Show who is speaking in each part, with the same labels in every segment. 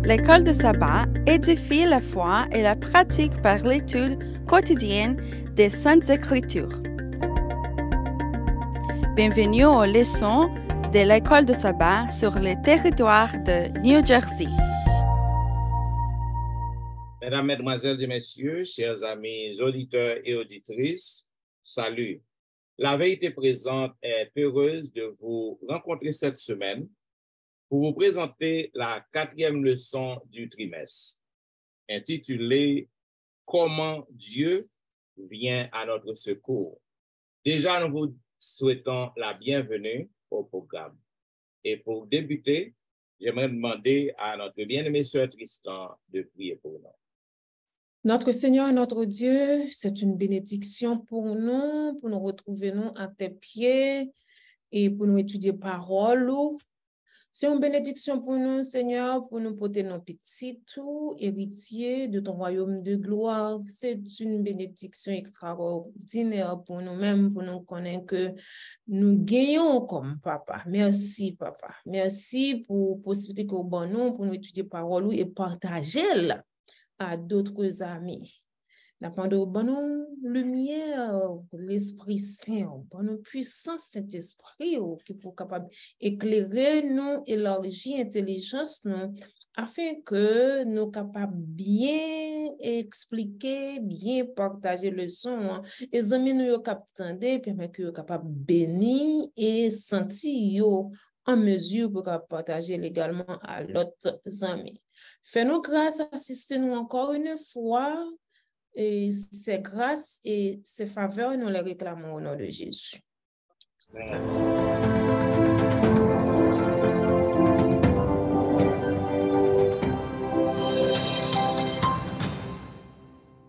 Speaker 1: L'école de sabbat édifie la foi et la pratique par l'étude quotidienne des Saintes Écritures. Bienvenue aux leçons de l'école de sabbat sur le territoire de New Jersey.
Speaker 2: Mesdames, Mesdemoiselles et Messieurs, chers amis auditeurs et auditrices, salut. La vérité présente est heureuse de vous rencontrer cette semaine pour vous présenter la 4e leçon du trimestre, intitulée « Comment Dieu vient à notre secours ». Déjà, nous vous souhaitons la bienvenue au programme. Et pour débuter, j'aimerais demander à notre bien-aimé sœur Tristan de prier pour nous.
Speaker 3: Notre Seigneur et notre Dieu, c'est une bénédiction pour nous retrouver nous à tes pieds et pour nous étudier parole. C'est une bénédiction pour nous, Seigneur, pour nous porter nos petits tout héritiers de ton royaume de gloire. C'est une bénédiction extraordinaire pour nous-mêmes, pour nous connaître que nous gagnons comme papa. Merci, papa. Merci pour la possibilité que vous nous pour nous étudier parole et partager là à d'autres amis. La pendant bonne lumière, l'Esprit Saint, bonne puissance Saint-Esprit qui pour capable éclairer nous, élargir l'intelligence nous, afin que nous capables bien expliquer, bien partager le son. Les amis nous capable permet que nous capable bénir et sentir en mesure pour partager également à l'autre amis. Fais-nous grâce, assistez-nous encore une fois. Et c'est grâce et c'est faveur, nous les réclamons au nom de Jésus.
Speaker 2: Amen.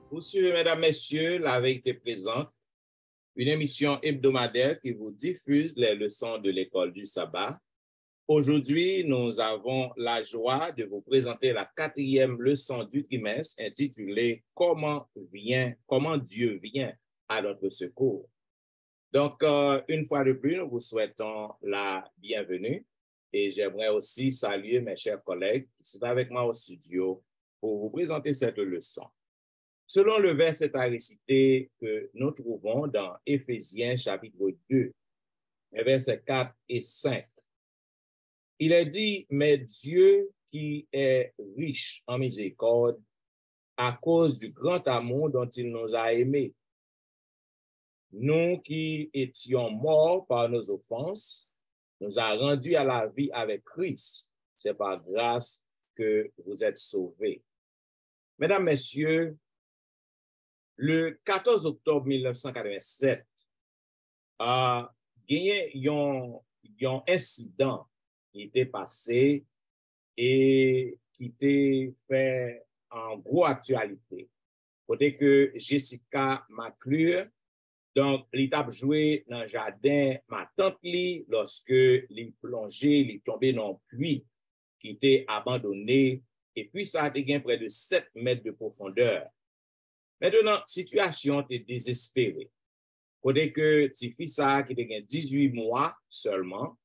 Speaker 2: Vous suivez, mesdames, messieurs, la vérité présente, une émission hebdomadaire qui vous diffuse les leçons de l'école du sabbat. Aujourd'hui, nous avons la joie de vous présenter la 4e leçon du trimestre intitulée « Comment Dieu vient à notre secours ». Donc, une fois de plus, nous vous souhaitons la bienvenue et j'aimerais aussi saluer mes chers collègues qui sont avec moi au studio pour vous présenter cette leçon. Selon le verset à réciter que nous trouvons dans Éphésiens chapitre 2, versets 4 et 5, il est dit, mais Dieu qui est riche en miséricorde, à cause du grand amour dont il nous a aimés, nous qui étions morts par nos offenses, nous a rendus à la vie avec Christ. C'est par grâce que vous êtes sauvés. Mesdames, Messieurs, le 14 octobre 1987, a gagné un incident qui était passé et qui était fait en gros actualité. Côté que Jessica McClure, donc, l'étape jouée dans le jardin, ma tante li, lorsque les plongé, les tombé dans le puits qui était abandonné, et puis ça a été près de 7 mètres de profondeur. Maintenant, situation était désespérée. Côté que petit fils ça qui était 18 mois seulement,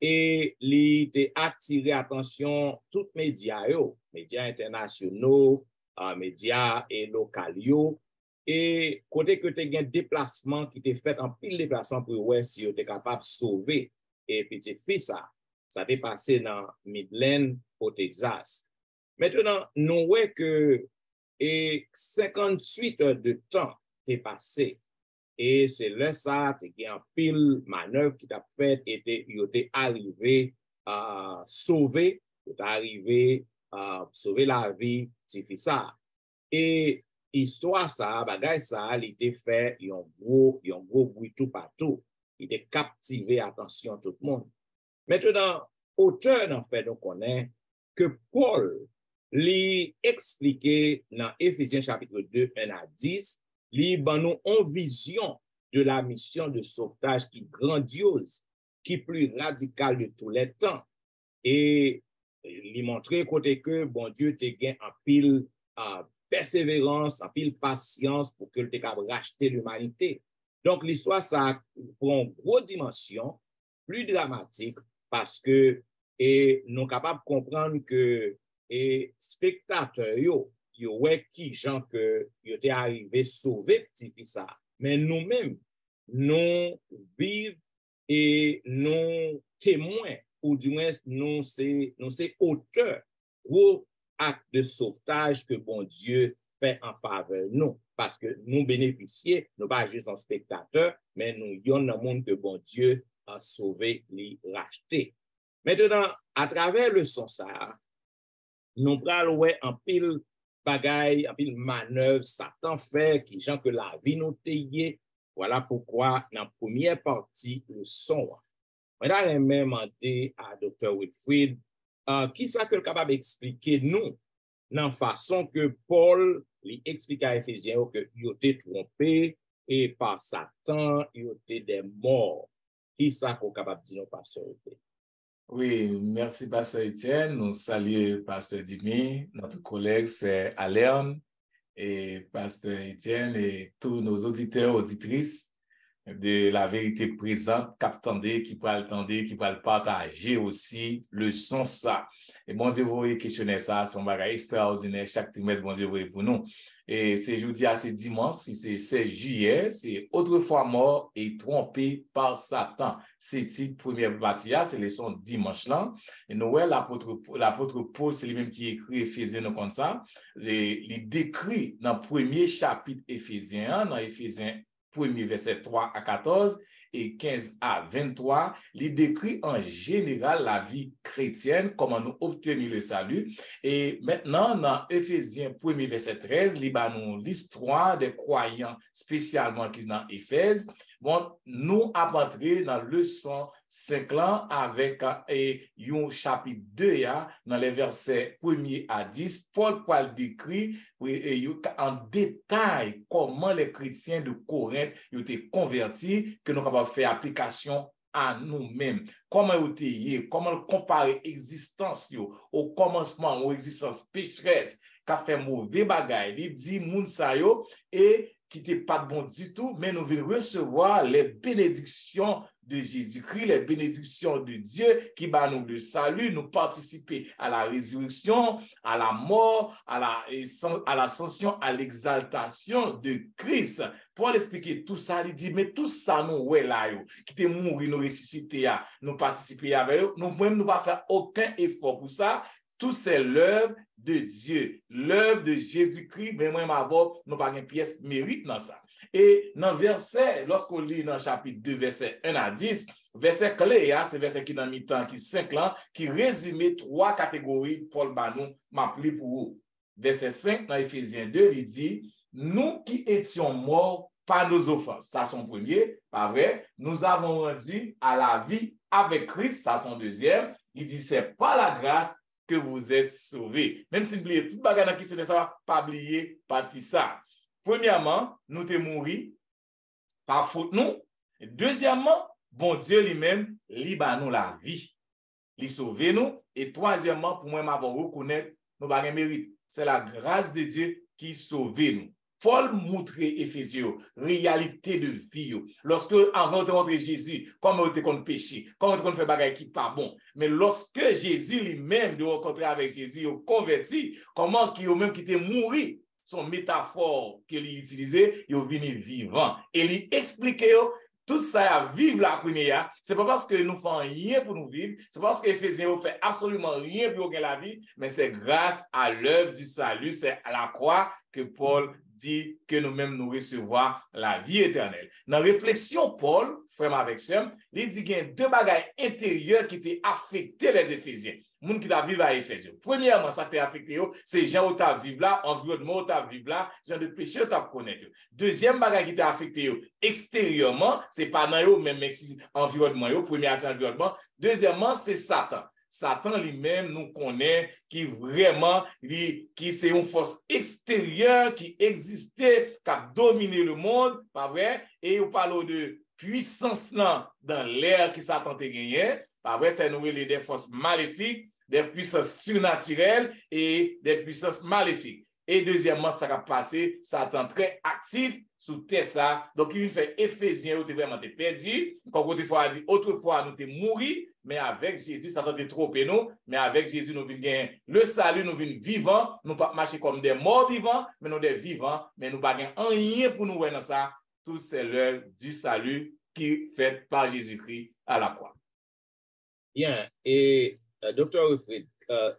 Speaker 2: et il a attiré attention tous les médias internationaux, médias et locaux, et côté que tu as un déplacement qui était fait en pile déplacement pour voir si tu es capable de sauver et petit fils ça t'est passé dans Midland au Texas. Maintenant, nous voyons que 58 heures de temps t'est passé. Et c'est là ça, tu as un pile manœuvre qui t'a fait et tu es arrivé à sauver, sauver la vie de fils. Et histoire ça, bagay ça, il était fait, il y a un gros bruit tout partout. Il était captivé, attention tout le monde. Maintenant, auteur en fait, nous connaît que Paul lui expliqué dans Éphésiens chapitre 2, 1 à 10, lui ban nous en vision de la mission de sauvetage qui grandiose, qui plus radicale de tous les temps. Et lui montrer côté que bon Dieu te gagne en pile persévérance, en pile patience pour que tu capable racheter l'humanité. Donc l'histoire ça prend une grosse dimension, plus dramatique parce que et nous capables de comprendre que et spectateurs yo ouais qui gens que yo t'est arrivé sauver petit fils ça. Mais nous-mêmes, nous vivons et nous témoins, ou du moins nous c'est auteurs au acte de sauvetage que bon Dieu fait en faveur nous. Parce que nous bénéficions, nous pas juste en spectateurs, mais nous y en a monde que bon Dieu a sauvé, les racheté. Maintenant, à travers le son ça, nous prenons en pile bagaille, en pile manœuvre, Satan fait, qui gens que la vie nous taillée. Voilà pourquoi, dans la première partie, le son. On a même demandé à Dr. Wilfrid, qui ça que le capable d'expliquer nous, dans la façon que Paul lui explique à Éphésiens que il était trompé et par Satan, il était des morts. Qui ça qu'on est capable de dire, pasteur?
Speaker 4: Oui, merci, pasteur Étienne. Nous saluons pasteur Dimi, notre collègue, c'est Aléon, et pasteur Étienne et tous nos auditeurs, auditrices de la vérité présente, qui peut attendre, qui peut partager aussi le son ça. Et bon Dieu, vous questionner ça, c'est un bagage extraordinaire. Chaque trimestre, bon Dieu, vous pour nous. Et c'est jeudi à ce dimanche, c'est 16 juillet, c'est autrefois mort et trompé par Satan. C'est titre première partie, c'est le son dimanche là. Et Noël, l'apôtre Paul, c'est lui-même qui écrit Éphésiens comme ça. Il décrit dans le premier chapitre Éphésiens, dans Éphésiens 1er verset 3 à 14 et 15 à 23, il décrit en général la vie chrétienne, comment nous obtenir le salut. Et maintenant, dans Éphésiens 1er verset 13, il y a l'histoire des croyants, spécialement qui sont dans Éphèse. Bon, nous avons entré dans le leçon 5 ans avec un chapitre 2, dans les versets 1er à 10, Paul décrit en détail comment les chrétiens de Corinthe ont été convertis, que nous avons fait application à nous-mêmes. Comment comment comparer existence au commencement, aux existence pécheresse, qui a fait mauvais bagaille, il dit moun sa yo, et qui n'était pas bon du tout, mais nous venons recevoir les bénédictions de Jésus-Christ, les bénédictions de Dieu qui va nous le salut, nous participer à la résurrection, à la mort, à l'ascension, à l'exaltation de Christ. Pour expliquer tout ça, il dit, mais tout ça, nous, ouais, là, qui t'est mouru, nous ressusciter, nous participer avec eux, nous-mêmes, nous ne pas faire aucun effort pour ça. Tout c'est l'œuvre de Dieu, l'œuvre de Jésus-Christ, mais moi, nous n'avons pas une pièce mérite dans ça. Et dans le verset, lorsqu'on lit dans le chapitre 2, verset 1 à 10, verset clé, c'est verset qui est dans le mi-temps, qui est 5 ans, qui résume 3 catégories, Paul Banou m'a pris pour vous. Verset 5, dans Éphésiens 2, il dit, nous qui étions morts par nos offenses, ça son premier, pas vrai, nous avons rendu à la vie avec Christ, ça son deuxième, il dit, c'est pas la grâce que vous êtes sauvés. Même si vous oubliez tout bagage dans la question de ça, pas oublier partie ça. Premièrement, nous sommes morts par faute nous. Et deuxièmement, bon Dieu lui-même, libère nous la vie. Il sauve nous. Et troisièmement, pour moi, m'avons reconnaître nos bagages mérite. C'est la grâce de Dieu qui sauve nous. Paul montre Éphésiens, réalité de vie. Lorsque, avant de rencontrer Jésus, comment on était contre péché, comment on fait bagaille qui pas bon. Mais lorsque Jésus lui-même, de rencontrer avec Jésus, il converti, comment qu'il même qui était mouru, son métaphore qu'il utilisait, il est venu vivant. Et il expliquait tout ça à vivre la première. C'est pas parce que nous faisons rien pour nous vivre, c'est parce que Éphésiens fait absolument rien pour gagner la vie, mais c'est grâce à l'œuvre du salut, c'est à la croix que Paul dit que nous-mêmes nous recevons la vie éternelle. Dans la réflexion, Paul, frère avec Sam, il dit qu'il y a deux bagages intérieurs qui étaient affectés les Éphésiens. Les gens qui vivent à Éphésiens. Premièrement, ça t'a affecté, c'est les gens qui vivent là, environnement qui vivent là, gens de péché qui connaissent. Deuxième bagage qui t'a affecté extérieurement, c'est pas dans eux, même environnement, premier c'est environnement. Deuxièmement, c'est Satan. Satan lui-même nous connaît qui vraiment, qui c'est une force extérieure qui existait, qui a dominé le monde, pas vrai? Et on parle de puissance là dans l'air qui Satan a gagné, pas vrai? C'est nous des forces maléfiques, des puissances surnaturelles et des puissances maléfiques. Et deuxièmement, ça va passer, Satan très actif sous terre ça. Donc, il fait Éphésiens, où tu vraiment perdu. Comme autrefois, dit, autrefois, nous t'es mouru, mais avec Jésus, Satan t'est trompé nous. Mais avec Jésus, nous venons gagner le salut, nous venons vivants. Nous pas marcher comme des morts vivants, mais nous des vivants. Mais nous pas gagner rien pour nous voir dans ça. Tout c'est l'œuvre du salut qui est fait par Jésus-Christ à la croix.
Speaker 2: Bien. Et Dr. Wilfrid,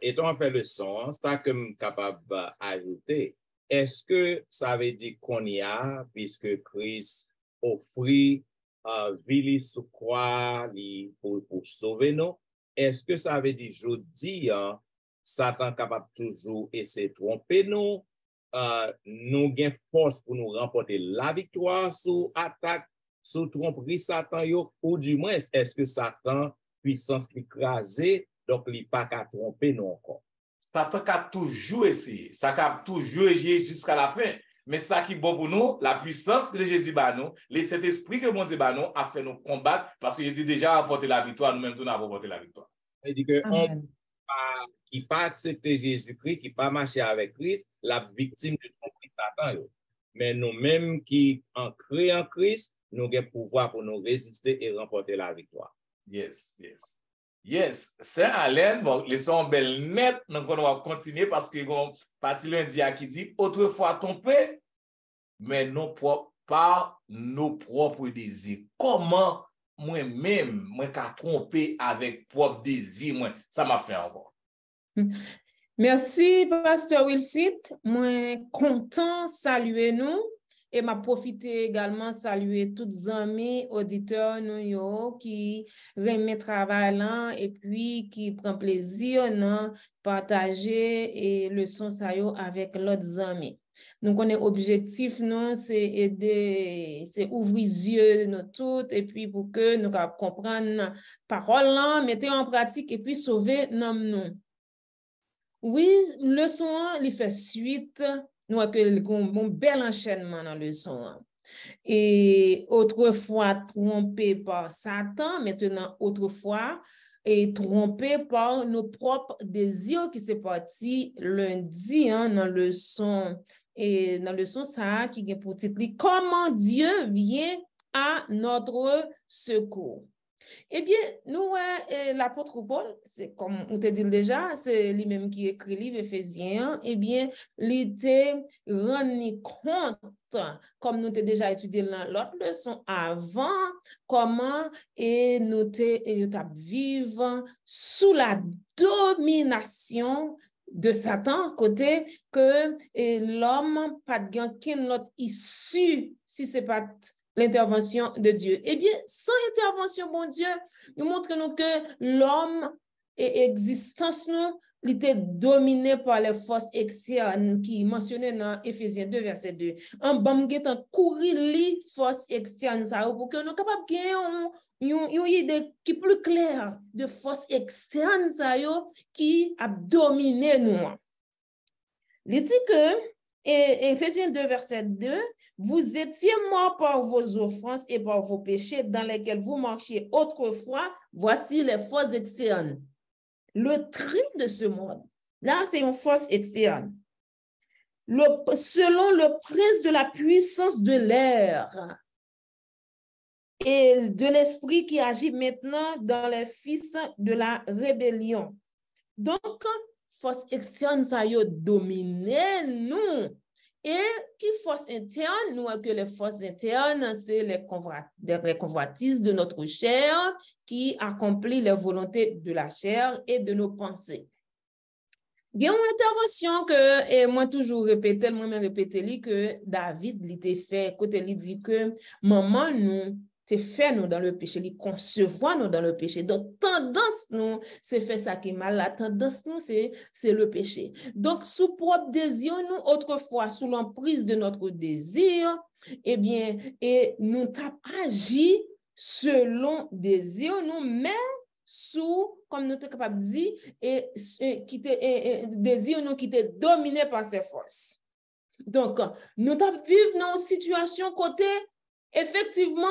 Speaker 2: étant fait le son, ça que je suis capable d'ajouter, est-ce que ça veut dire qu'on y a, puisque Christ offrit vie sous croix pour sauver nous, est-ce que ça veut dire, je dis, Satan capable toujours essayer de tromper nous, nous avons force pour nous remporter la victoire sous attaque, sous tromperie Satan, ou du moins, est-ce que Satan, puissance écrasée, donc il n'a pas qu'à tromper nous encore?
Speaker 4: Satan a toujours essayé, ça a toujours essayé jusqu'à la fin. Mais ça qui est bon pour nous, la puissance que Jésus bat nous, le Saint-Esprit que bon Dieu bat nous, a fait nous combattre parce que Jésus déjà a remporté la victoire, nous-mêmes nous avons remporté la victoire.
Speaker 2: Il dit que qui pas accepté Jésus-Christ, qui pas marché avec Christ, la victime du tromperie Satan. Mais nous-mêmes qui ancrés en Christ, nous avons le pouvoir pour nous résister et remporter la victoire.
Speaker 4: Yes, yes. Yes, Saint Alain, bon, les sons belles nettes, donc on va continuer parce que on parti lundi qui dit autrefois trompé, mais non par nos propres désirs. Comment moi-même, moi qu'à tromper avec propre désir, moi, ça m'a fait encore.
Speaker 3: Merci, Pasteur Wilfrid. Moi, content saluer nous. Et m'a profité également saluer toutes les amis auditeurs nous qui remettent travail là et puis qui prend plaisir à partager et leçons ça avec l'autre amis. Donc on est objectif non c'est aider c'est ouvrir les yeux nous toutes et puis pour que nous comprendre parole là mettez en pratique et puis sauver nous. Oui, leçon il fait suite. Nous avons un bel enchaînement dans le son. Et autrefois trompé par Satan, maintenant autrefois et trompé par nos propres désirs qui s'est parti lundi dans le son. Et dans le son, ça qui est pour titre comment Dieu vient à notre secours. Eh bien, nous, l'apôtre Paul, c'est comme on te dit déjà, c'est lui-même qui écrit le livre Éphésiens, eh bien, il était rendu compte, comme nous t'ai déjà étudié dans l'autre leçon avant, comment nous vivons sous la domination de Satan, côté que l'homme pas de gain qu'une autre issue, si c'est pas l'intervention de Dieu. Eh bien, sans intervention, bon Dieu, nous montre que l'homme et existence, nous, il était dominé par les forces externes qui mentionnaient dans Éphésiens 2, verset 2. En bam getan courir les forces externes pour que nous capables de gagner une idée qui est plus claire de forces externes qui a dominé nous. Il dit que et Éphésiens 2, verset 2, vous étiez morts par vos offenses et par vos péchés dans lesquels vous marchiez autrefois. Voici les forces externes. Le tri de ce monde, là, c'est une force externe. Selon le prince de la puissance de l'air et de l'esprit qui agit maintenant dans les fils de la rébellion. Donc, force externe, ça y a dominé nous. Et qui force interne, nous que les forces internes, c'est les convoitises de notre chair qui accomplit les volontés de la chair et de nos pensées. Il y a une intervention que, et moi toujours répété, moi-même répété, que David l'était fait, côté il dit que maman nous, c'est fait nous dans le péché, il concevoir nous dans le péché. Donc, tendance nous, c'est faire ça qui est mal. La tendance nous, c'est le péché. Donc, sous propre désir, nous, autrefois, sous l'emprise de notre désir, eh bien, et nous t'avons agi selon désir, nous, mais sous, comme nous sommes capables de dire, désir nous qui était dominé par ces forces. Donc, nous t'avons vécu dans une situation côté, effectivement,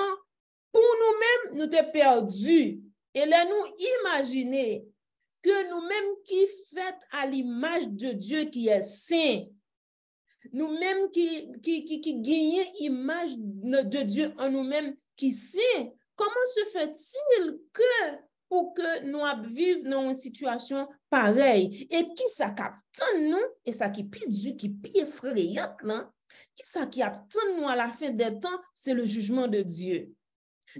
Speaker 3: pour nous-mêmes, nous sommes perdus. Et là, nous imaginons que nous-mêmes qui faits à l'image de Dieu qui est saint, nous-mêmes qui gagnons image de Dieu en nous-mêmes, qui sait comment se fait-il que pour que nous vivions dans une situation pareille? Et qui ça capte nous? Et ça qui est qui est effrayant, là? Qui ça qui attend nous à la fin des temps? C'est le jugement de Dieu.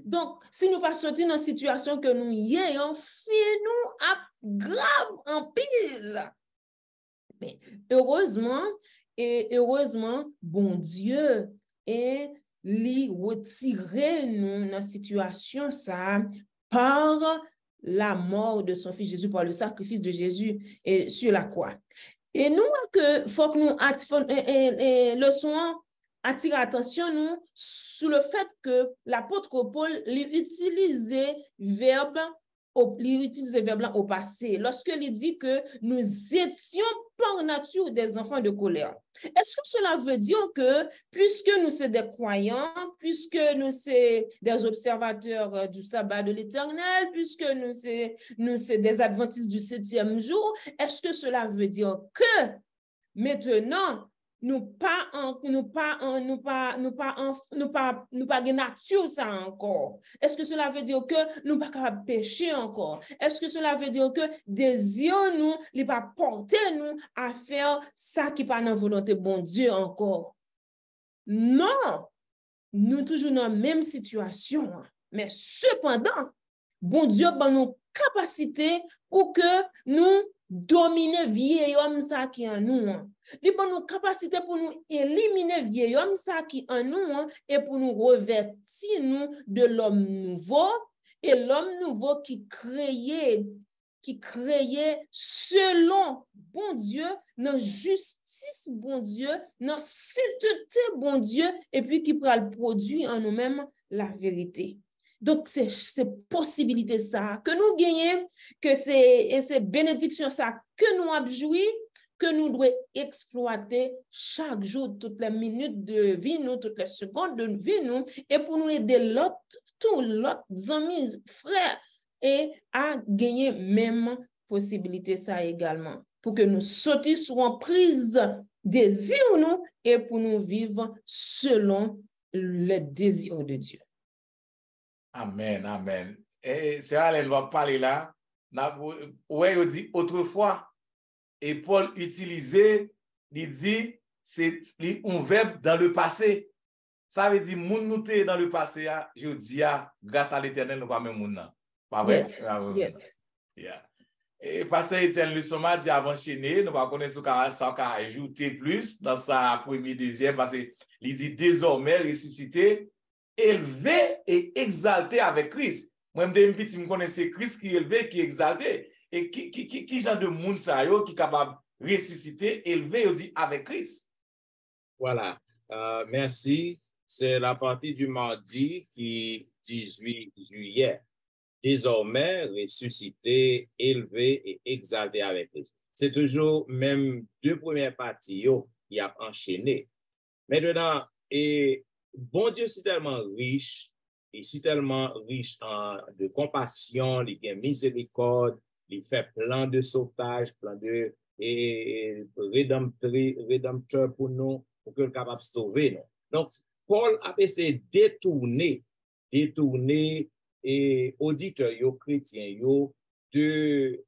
Speaker 3: Donc, si nous pas sortis dans une situation que nous y ayons, nous à grave en pile. Mais heureusement, bon Dieu est li retirer nous dans la situation ça par la mort de son fils Jésus, par le sacrifice de Jésus sur la croix. Et nous, faut que nous le soin attire attention nous sur le fait que l'apôtre Paul utilisait verbe au passé, lorsque il dit que nous étions par nature des enfants de colère. Est-ce que cela veut dire que, puisque nous sommes des croyants, puisque nous sommes des observateurs du sabbat de l'Éternel, puisque nous sommes des adventistes du 7e jour, est-ce que cela veut dire que maintenant, nous pas nature ça encore? Est-ce que cela veut dire que nous pas capables pécher encore? Est-ce que cela veut dire que désir nous les pas porter nous à faire ça qui pas dans volonté bon Dieu encore? Non, nous toujours dans la même situation, mais cependant bon Dieu a nos capacités pour que nous dominer vieil homme ça qui en nous. Il a nos capacités pour nous éliminer vieil homme ça qui en nous et pour nous revêtir nous de l'homme nouveau, et l'homme nouveau qui créait selon bon Dieu, dans justice bon Dieu, dans sainteté bon Dieu, et puis qui pourra le produire en nous-mêmes la vérité. Donc, c'est possibilité ça que nous gagnons, que c'est bénédiction ça que nous avons joui, que nous devons exploiter chaque jour, toutes les minutes de vie, nous, toutes les secondes de vie, nous, et pour nous aider tous l'autre amis, frères, et à gagner même possibilité ça également, pour que nous sautions sur une prise désir, nous, et pour nous vivre selon le désir de Dieu.
Speaker 4: Amen, amen. Et c'est là, elle va parler là. Ouais, il dit autrefois, et Paul utilisait, il dit, c'est un verbe dans le passé. Ça veut dire, moun nou te dans le passé, je dis, grâce à l'Éternel, nous pas même moun nan. Pas vrai?
Speaker 3: Yes.
Speaker 4: Yeah. Et pasteur Etienne Le Soma dit avant enchaîner, nous va connaître ça qu'a ajouté plus dans sa première, deuxième, parce qu'il dit désormais ressuscité, élevé et exalté avec Christ. Moi, je me connais c'est Christ qui est élevé, qui est exalté. Et qui genre de monde ça yo qui est capable de ressusciter, élevé, on dit avec Christ.
Speaker 2: Voilà. Merci. C'est la partie du mardi qui 18 juillet. Désormais, ressuscité, élevé et exalté avec Christ. C'est toujours même deux premières parties qui a enchaîné. Maintenant, et bon Dieu, c'est tellement riche, et c'est tellement riche de compassion, il y a miséricorde, il fait plein de sauvetage, plein de rédempteur pour nous, pour que nous capable de sauver nous. Donc, Paul a essayé de détourner et auditeurs chrétiens de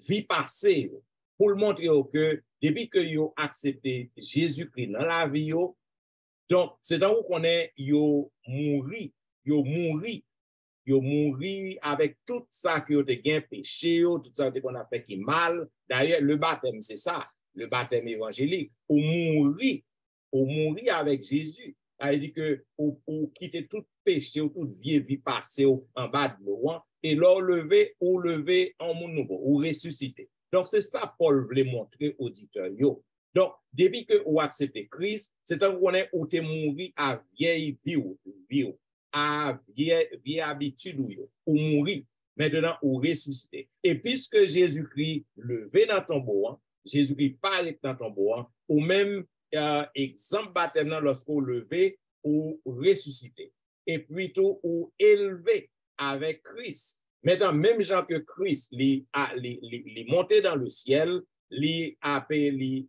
Speaker 2: vie passée pour montrer que depuis que yo accepté Jésus-Christ dans la vie donc c'est dans où qu'on est yo mouri avec tout ça que yo te gain péché tout ça qu'on a fait qui mal. D'ailleurs le baptême c'est ça, le baptême évangélique, ou mourir avec Jésus. Il dit que pour quitter tout péché ou toute vieille vie passée en bas de l'eau, et lever en monde nouveau, ou ressusciter. Donc, c'est ça Paul voulait montrer aux auditeurs. Donc, depuis que vous acceptez Christ, c'est un qu'on est où tu mourir à vieille vie, à vieille habitude ou mourir. Maintenant, ou ressusciter. Et puisque Jésus-Christ levé dans ton tombeau, Jésus-Christ parlait dans ton tombeau, ou même exemple baptême lorsqu'on levé ou ressuscité. Et puis tout ou élevé avec Christ. Maintenant, même gens que Christ les monté dans le ciel, li appelle li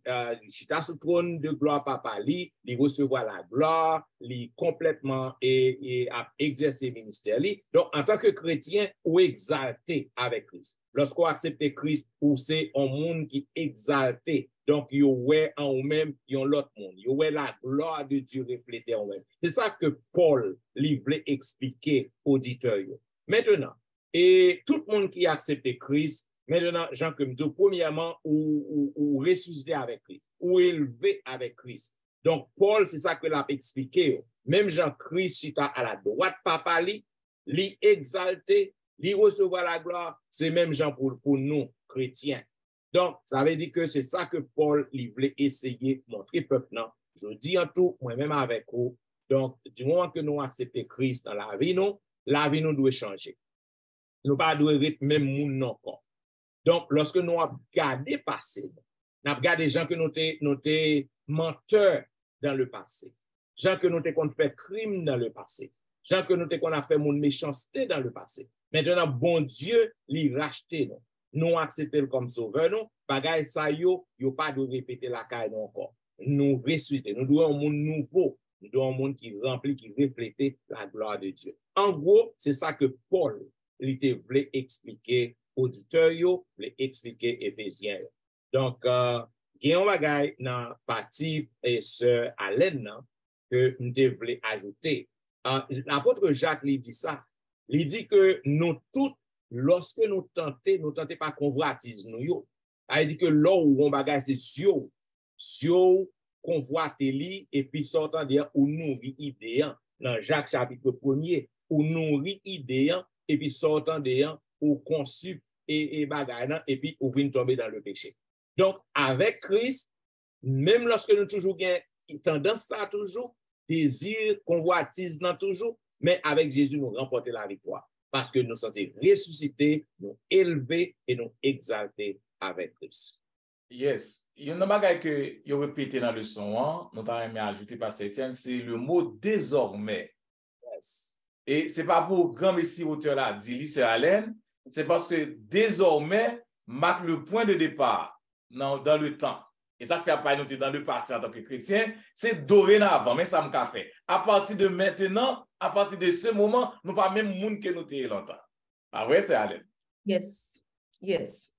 Speaker 2: chita sous trône de gloire papa li recevoir la gloire, li complètement et a exercer ministère li. Donc en tant que chrétien, ou exalté avec Christ. Lorsqu'on accepte Christ, ou c'est un monde qui exalté. Donc, yo ouais en vous-même, yon l'autre monde. Yo ouais la gloire de Dieu reflétée en vous-même. C'est ça que Paul lui voulait expliquer auditeurs. Maintenant, et tout le monde qui a accepté Christ, maintenant, Jean comme dit, premièrement, ou ressuscité avec Christ, ou élevé avec Christ. Donc, Paul, c'est ça que l'a expliqué. Même Jean-Christ, chita à la droite, papa li exalté, li recevoir la gloire, c'est même Jean pour nous, chrétiens. Donc, ça veut dire que c'est ça que Paul lui voulait essayer de montrer peuple. Non, je dis en tout, moi-même avec vous. Donc, du moment que nous acceptons Christ dans la vie nous doit changer. Nous ne devons pas être même moun non encore. Donc, lorsque nous avons gardé le passé, nous avons gardé les gens que nous étions menteurs dans le passé, gens que nous étions fait crime dans le passé, gens que nous étions fait mon méchanceté dans le passé. Maintenant, bon Dieu, lui racheté nous. Nous acceptons comme sauveur, nous, bagay sa yo pas de répéter la caille encore. Nous ressusciter, nous devons un monde nouveau, nous devons un monde qui remplit, qui reflète la gloire de Dieu. En gros, c'est ça que Paul voulait expliquer auditeurs, voulait expliquer Éphésiens. Donc, il y a un bagay dans la partie sœur Alain que nous devons ajouter. L'apôtre Jacques lui dit ça. Il dit que nous tous, lorsque nous tentons pas convoitise nous, il dit que là où on bagage c'est sio convoite li et puis sortant dire ou nourrit idéant dans Jacques chapitre 1er ou nourrit idéant et puis sortant dire ou conçu et bagage et puis ou vient tomber dans le péché. Donc avec Christ, même lorsque nous toujours gain tendance ça toujours désir convoitise dans toujours, mais avec Jésus nous remporter la victoire. Parce que nous sommes ressuscités, nous élevés et nous exaltés avec Christ.
Speaker 4: Yes. Il y a un bagage que vous répétez dans le son, nous avons ajouté par Étienne, c'est le mot désormais.
Speaker 2: Yes.
Speaker 4: Et ce n'est pas pour grand messie auteur là, dit c'est Alain, c'est parce que désormais marque le point de départ dans le temps. Et ça fait apparaître nous dans le passé en tant que chrétien, c'est dorénavant, mais ça m'a fait. À partir de maintenant, à partir de ce moment, nous pas même monde que nous t'ayons longtemps. Ah ouais, c'est Alain.
Speaker 3: Yes, yes.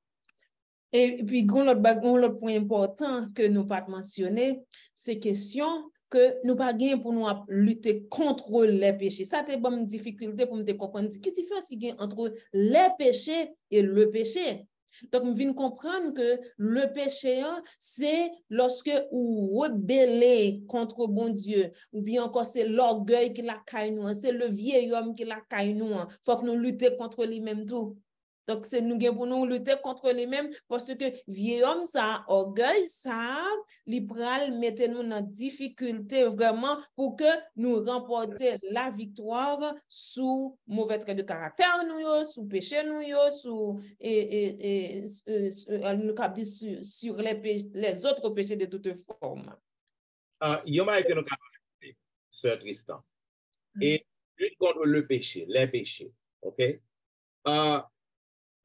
Speaker 3: Et puis, l'autre point important que nous pas mentionné, c'est question que nous pas gagner pour nous lutter contre les péchés. Ça, c'est une bonne difficulté pour me comprendre. Quelle différence il y a entre les péchés et le péché? Donc, nous venons comprendre que le péché, c'est lorsque vous rebellez contre bon Dieu, ou bien encore c'est l'orgueil qui la caille nous, c'est le vieil homme qui la caille nous. Il faut que nous luttions contre lui-même tout. Donc, c'est nous pour nous lutter contre lui-même parce que vieil homme, ça, orgueil, ça, l'ibral mette nous dans difficulté vraiment pour que nous remportions la victoire sous mauvais trait de caractère, nous, sous péché, nous, sous, sur les autres péchés de toute forme.
Speaker 2: Il y a que nous avons Sœur Tristan. Et lutte contre le péché, les péchés. OK?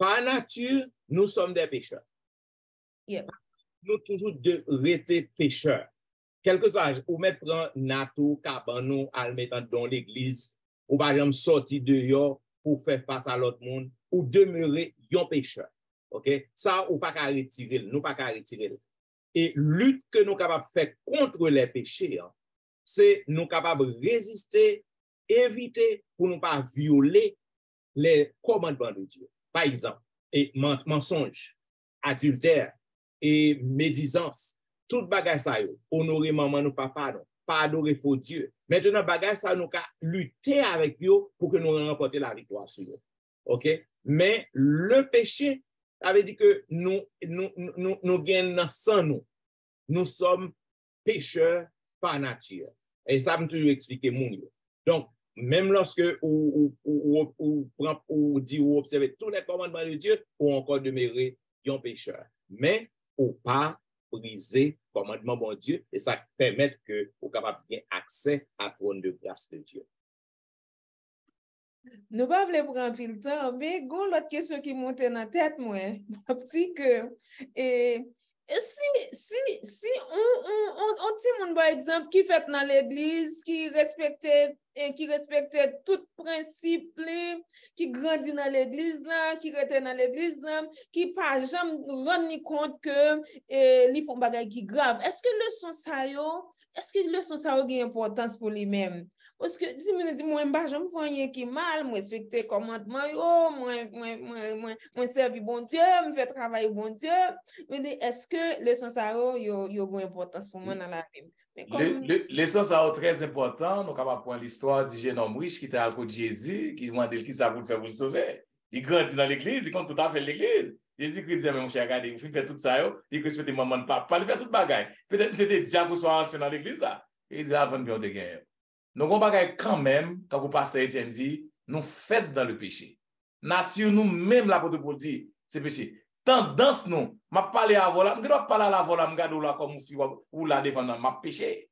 Speaker 2: Par nature, nous sommes des pécheurs.
Speaker 3: Yeah.
Speaker 2: Nous toujours de rester pécheurs. Quelque chose, ou mettre prendre nato, cabanon, à le mettre dans l'église, ou par exemple sortir dehors pour faire face à l'autre monde, ou demeurer un pécheur. OK? Ça, ou pas qu'à retirer, nous pas qu'à retirer. Et lutte que nous sommes capables de faire contre les péchés, c'est nous capables de résister, éviter pour ne pas violer les commandements de Dieu. Par exemple, et mensonge, adultère et médisance, tout bagage ça yo, honorer maman ou papa non, pas adorer faux Dieu. Maintenant bagage ça nous ka lutter avec yo pour que nous remporter la victoire sur eux. OK? Mais le péché, ça veut dire que nous gagnons dans sang nous. Nous sommes pécheurs par nature. Et ça me toujours expliquer mon yo. Donc même lorsque ou dit ou observer tous les commandements de Dieu, ou encore demeurer un pécheur. Mais ou pas briser le commandement de Dieu, et ça permet que vous capable bien accès à la trône de grâce de Dieu.
Speaker 3: Nous ne pouvons pas prendre le temps, mais l'autre question qui monte dans la tête, moi, petit que Si on tient par exemple qui fait dans l'église, qui respectait tout principe, qui grandit dans l'église là, qui rete dans l'église là, qui pas jamais rendre compte que li font bagay qui grave. Est-ce que leçon ça a une importance pour lui-même? Parce que si je dis moi je me vois qui mal, moi respecter commandement yo, moi servir bon Dieu, me faire travailler bon Dieu, mais est-ce que leçon ça a une importance pour moi dans la vie?
Speaker 4: Leçon ça est très important, nous capable prendre l'histoire du jeune homme riche qui était à côté de Jésus, qui demandait qui ça pour le faire pour le sauver. Il grandit dans l'église, il compte tout à fait l'église. Jésus-Christ dit, mon cher, regardez, vous faites tout ça, il respecte maman, papa, il fait tout bagaille. Peut-être que c'était diable soit ancien dans l'église là. Et il dit, avant de gagner. Donc, on bagaille quand même, quand vous passez Etienne dit, nous faites dans le péché. Nature, nous-mêmes, l'apôtre Paul dit, c'est péché. Tendance, nous, m'a parlé à vola, je ne dois pas parler à vola, je là comme ou la défendant, m'a péché.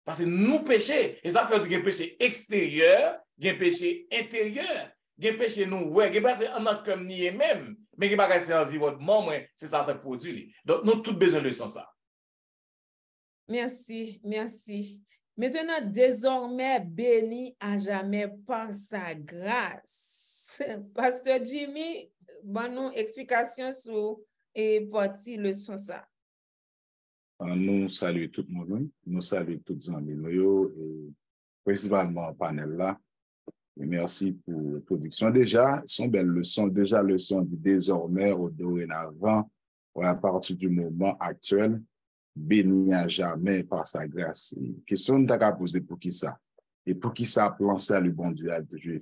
Speaker 4: Parce que nous péché, et ça fait dire qu'il y a un péché extérieur, il y a un péché intérieur. Il y a un péché nous, ouais, il y a un péché en notre comme ni même, mais il y a un péché en environnement, c'est ça qui produit. Donc, nous avons tout besoin de ça.
Speaker 3: Merci. Maintenant, désormais, béni à jamais par sa grâce. Pasteur Jimmy, bonne explication sur et partie leçon ça.
Speaker 5: Nous saluons tout le monde, nous saluons tous les amis, et principalement le panel là. Et merci pour la production. Déjà, sont belles leçons, leçons du désormais au dorénavant, à partir du moment actuel, béni à jamais par sa grâce. Question de poser pour qui ça? Et pour qui ça plan ça, le bon Dieu a toujours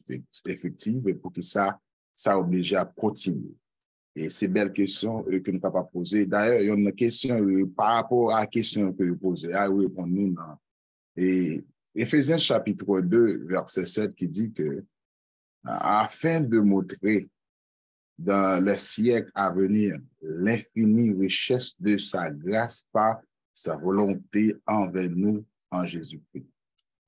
Speaker 5: effectif, et pour qui ça oblige à continuer. Et c'est belle question que nous ne pouvons pas poser. D'ailleurs, il y a une question par rapport à la question que vous posez, à répondre nous. Et Éphésiens chapitre 2, verset 7, qui dit que afin de montrer dans les siècles à venir l'infinie richesse de sa grâce par sa volonté envers nous en Jésus-Christ.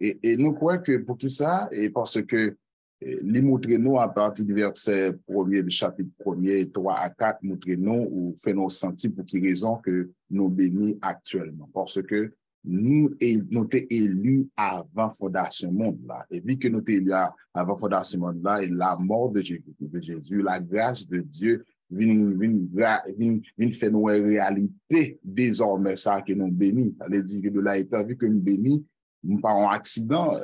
Speaker 5: Et nous croyons que pour qui ça? Et parce que les montrez-nous à partir du verset 1er, du chapitre 1er, 3 à 4, montrez-nous ou fait-nous sentir pour quelle raison que nous bénissons actuellement. Parce que nous sommes élus avant fondation monde là. Et vu que nous sommes élus avant fondation monde là, et la mort de Jésus, la grâce de Dieu vient faire nous réalité désormais ça que nous bénissons. Ça veut dire que de là étant vu que nous bénissons, nous pas un accident,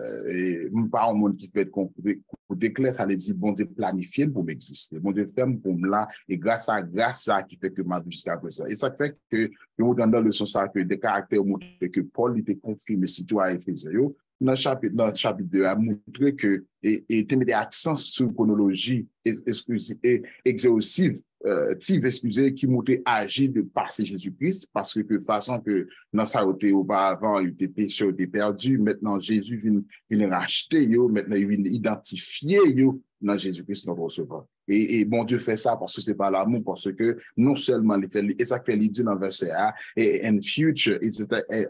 Speaker 5: nous pas un monde qui fait côté clair, ça veut dire bon Dieu planifié pour m'exister, bon Dieu ferme pour me là, et grâce à ça qui fait que ma vie jusqu'à présent. Et ça fait que nous dans le sens que des caractères montrent que Paul était confirmé si tu as Éphésiens, dans le chapitre 2 a montré que et des accents sur chronologie exhaustive qui montrait agir de passer Jésus-Christ parce que de façon que dans sa côté auparavant il était péché, il était perdu, maintenant Jésus vient racheter maintenant il vient identifier dans Jésus-Christ notre sauveur. Et bon Dieu fait ça parce que c'est pas l'amour, parce que non seulement il fait, et ça qu'il dit dans le verset A, et in future,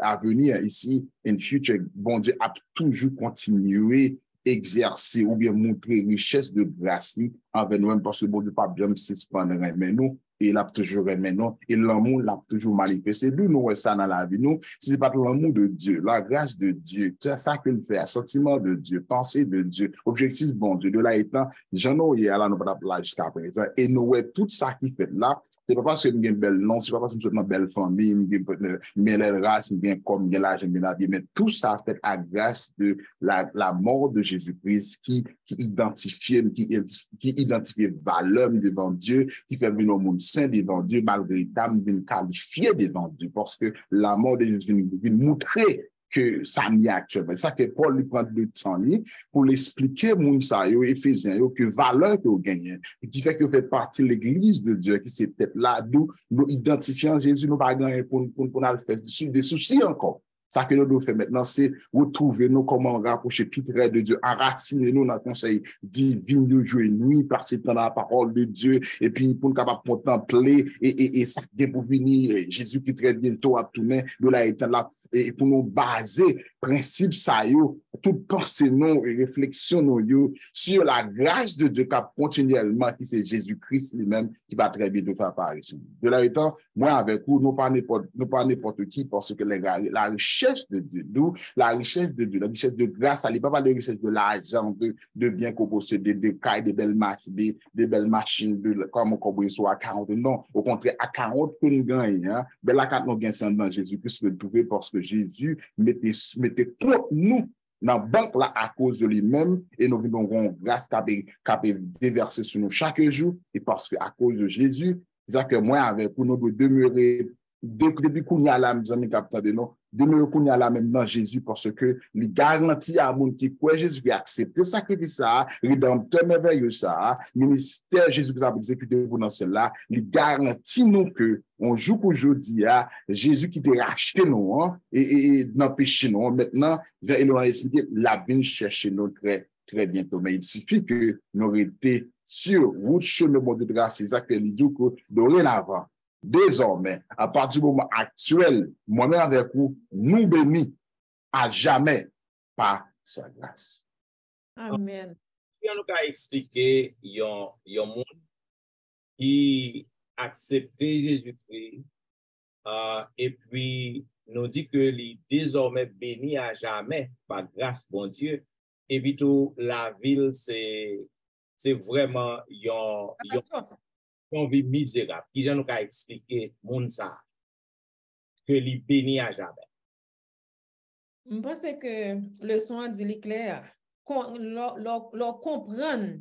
Speaker 5: à venir ici, in future, bon Dieu a toujours continué exercer ou bien montrer richesse de grâce envers nous-mêmes parce que bon Dieu pas bien suspendre mais nous et il a toujours aimé nous et l'amour l'a toujours manifesté. D'où nous ça dans la vie nous, si c'est pas l'amour de Dieu, la grâce de Dieu, c'est ça qu'il fait, sentiment de Dieu, pensée de Dieu, objectif bon Dieu, de là étant, j'en ai là nous pas là jusqu'à présent et nous tout ça qui fait là. C'est pas parce que nous avons une belle nom, c'est pas parce que nous avons une belle famille, nous avons une belle race, nous avons bien comme, bien l'argent, bien la vie, mais tout ça fait à grâce de la mort de Jésus-Christ qui identifie valeur devant Dieu, qui fait venir au monde saint devant Dieu, malgré l'âme, vient qualifier devant Dieu, parce que la mort de Jésus vient montrer que ça n'y est actuellement. Ça que Paul lui prend le temps pour l'expliquer Mounsa yo Éphésiens que valeur que vous gagnez et qui fait que vous faites partie de l'église de Dieu qui c'est peut-être là d'où nous identifions Jésus nous pas gagner pour faire des soucis encore. Ça que nous devons faire maintenant, c'est retrouver nous comment rapprocher plus près de Dieu, enraciner nous dans le conseil divin de jour et nuit, passer dans la parole de Dieu, et puis pour nous capable contempler et ça pour venir, Jésus qui très bientôt à tourner, de la éternité là, et pour nous baser, principe ça, toute pensée nous et réflexion nous sur la grâce de Dieu qui a continuellement, qui c'est Jésus-Christ lui-même, qui va très bientôt faire apparition. De la étant, moi avec vous, nous pas n'importe qui, parce que la richesse de Dieu, d'où la richesse de Dieu, la richesse de grâce, elle n'est pas de richesse de l'argent, de biens qu'on possède, des cailles, des belles machines, comme on soit à 40, non, au contraire, à 40 que nous gagnons, ben là, quand nous gagnons dans Jésus-Christ, nous le trouver parce que Jésus mettait contre nous dans la banque là à cause de lui-même et nous venons grâce qui déverser sur nous chaque jour et parce que à cause de Jésus, c'est ça que moi avec vous, nous devons demeurer depuis qu'on y a la maison capitaine de nous, demeurer qu'on y a la même dans Jésus parce que il garantit à monde qui croit Jésus qui accepte sacrifice ça, rédempteur merveilleux ça, ministère Jésus qui a exécuté pour dans cela, il garantit nous que on joue qu'aujourd'hui à Jésus qui t'a racheté nous et dans péché nous maintenant, il a expliqué la vie chercher nous très très bientôt, mais il suffit que nous été sur route chemin de grâce, c'est ça que il dit que dorénavant désormais, à partir du moment actuel, moi-même avec vous, nous bénis à jamais par sa grâce.
Speaker 3: Amen.
Speaker 2: On nous a expliqué, il y a un monde qui accepte Jésus-Christ et puis nous dit que les désormais bénis à jamais par grâce, bon Dieu. Et puis tout, la ville, c'est vraiment une vie misérable. Qui nous a expliqué, moun ça, que les bénis à jamais.
Speaker 3: Je pense que le son dit clair. Leur comprendre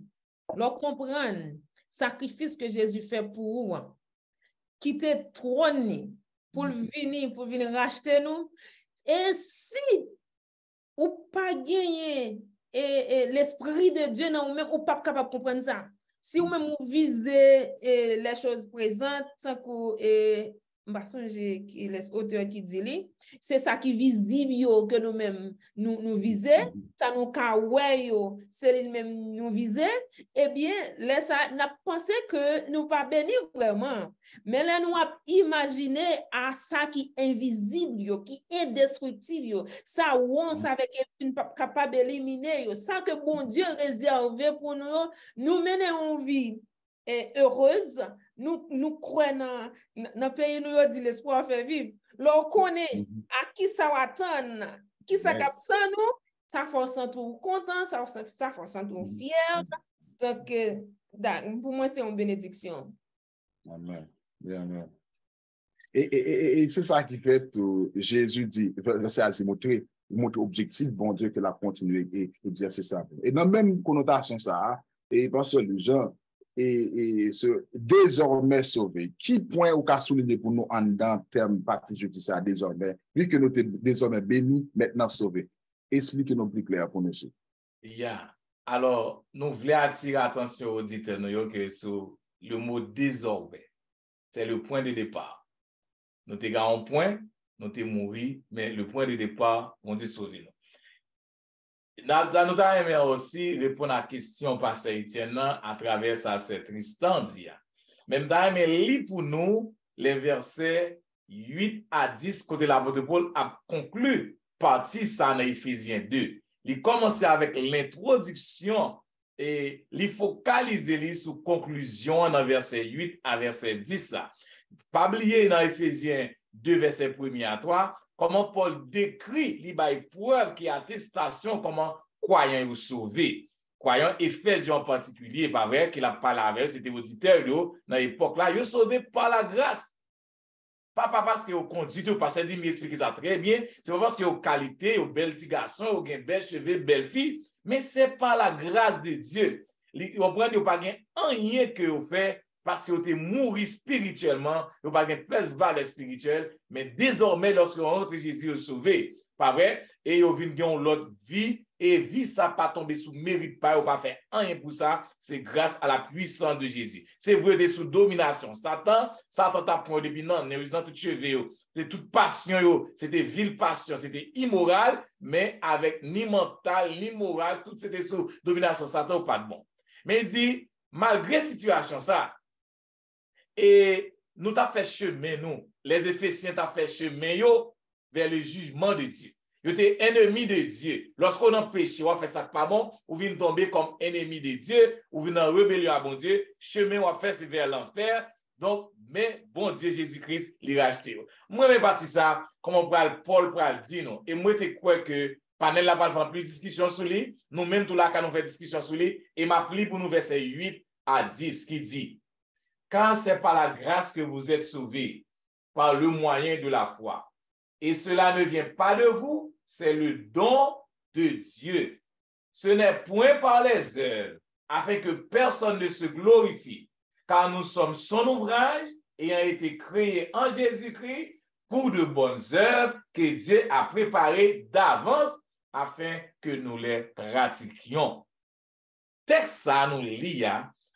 Speaker 3: sacrifice que Jésus fait pour vous, quitter trône pour venir racheter nous. Et si ou pas gagner l'esprit de Dieu dans vous-même, ou pas capable de comprendre ça. Si vous même vous visez les choses présentes, sans que les auteurs qui dit, c'est ça qui est visible que nous-mêmes nous visons, ça nous kaway c'est lui-même nous viser, eh bien, là, ça n'a pensé que nous pas bénis vraiment. Mais là, nous avons imaginé à ça qui est invisible, qui est indestructible, ça on savait qu'il n'est pas capable d'éliminer, ça que bon Dieu réservé pour nous mener une vie heureuse. Nous croyons dans le pays, nous dit l'espoir fait vivre. L'on connaît à qui ça va attendre, qui ça capte nous, ça force tout content, ça force tout fier. Donc, pour moi, c'est une bénédiction.
Speaker 5: Amen. Amen. Et c'est ça qui fait que Jésus dit, c'est montrer objectif, bon Dieu, que la continuer et exercer ça. Et dans la même connotation, ça, et parce que les gens, et désormais sauvé. Qui point au cas souligné pour nous en dans terme partie justice ça désormais, vu que nous sommes désormais bénis, maintenant sauvés. Expliquez-nous plus clair pour nous.
Speaker 4: Alors, nous voulons attirer l'attention aux auditeurs que sur le mot désormais, c'est le point de départ. Nous avons un point, nous sommes morts, mais le point de départ, on dit sauver nous. Nous avons aussi répondre à la question pasteur Etienne à travers ça, c'est Tristan dit. Même dans lit pour nous les versets 8 à 10 côté l'apôtre Paul a conclu partie ça dans Éphésiens 2. Il commence avec l'introduction et il focalise sur conclusion dans verset 8 à verset 10 là. Pas oublier dans Éphésiens 2 verset 1 à 3. Comment Paul décrit les preuves qui attestation comment croyants ou sauvés. Croyants Éphésiens en particulier, pas vrai qu'il a parlé avec c'était auditeur dans l'époque là, ils sont sauvés par la grâce. Pas parce qu'ils ont conduit, parce que dit m'explique ça très bien, c'est pas parce qu'ils ont qualité, ils ont belle petit garçon, ils ont belle cheveux, belle fille, mais c'est par la grâce de Dieu. Vous prenez pas rien que vous faites parce que vous êtes mouru spirituellement, vous n'avez pas de valeur spirituelle, mais désormais, lorsque vous rentrez Jésus, vous êtes sauvé. Pas vrai? Et vous venez l'autre vie et vie ça pas tomber sous mérite pas ou pas faire rien pour ça, c'est grâce à la puissance de Jésus. C'est vrai sous domination. Satan t'a pris depuis non, dans tout cheveux, c'est toute passion, c'était ville passion, c'était immoral, mais avec ni mental, ni moral, tout c'était sous domination Satan ou pas de bon. Mais il dit, malgré situation ça, et nous t'a fait chemin, nous, les Éphésiens t'a fait chemin vers le jugement de Dieu. Vous êtes ennemi de Dieu. Lorsqu'on a péché, on fait ça pas bon, ou vient tomber comme ennemi de Dieu, ou vient en rébellion à bon Dieu, chemin on fait c'est vers l'enfer. Donc, mais bon Dieu Jésus-Christ l'a racheté. Moi, je parti ça, comme Paul pral dit non. Et moi, je crois que panel là pas faire plus discussion sur lui. Nous même tout là quand nous fait discussion sur lui et m'appli pour nous verset 8 à 10 qui dit: car c'est par la grâce que vous êtes sauvés, par le moyen de la foi. Et cela ne vient pas de vous, c'est le don de Dieu. Ce n'est point par les œuvres, afin que personne ne se glorifie, car nous sommes son ouvrage, ayant été créés en Jésus-Christ pour de bonnes œuvres que Dieu a préparées d'avance afin que nous les pratiquions. Texte ça nous lit,